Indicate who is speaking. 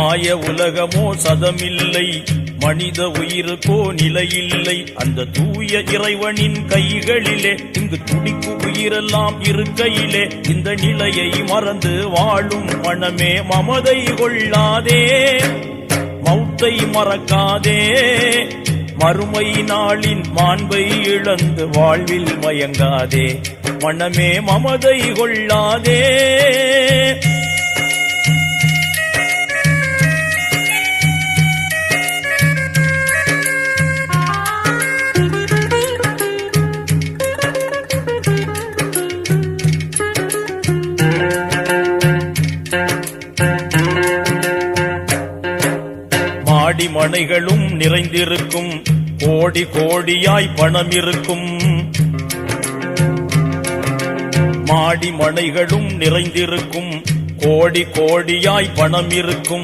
Speaker 1: மாய உலகமோ சதமில்லை, மனித உயிருக்கோ நிலையில்லை. அந்த தூய இறைவனின் கைகளிலே இங்கு துடிப்பு உயிரெல்லாம் இருக்கையிலே, இந்த நிலையை மறந்து வாழும் மனமே மமதை கொள்ளாதே, மௌத்தை மறக்காதே. மறுமை நாளின் மாண்பை இழந்து வாழ்வில் மயங்காதே, மனமே மமதை கொள்ளாதே. மாடி மனைகளும் நிறைந்திருக்கும், கோடி கோடியாய் பணம் இருக்கும். மாடி மனைகளும் நிறைந்திருக்கும், கோடி கோடியாய் பணம் இருக்கும்.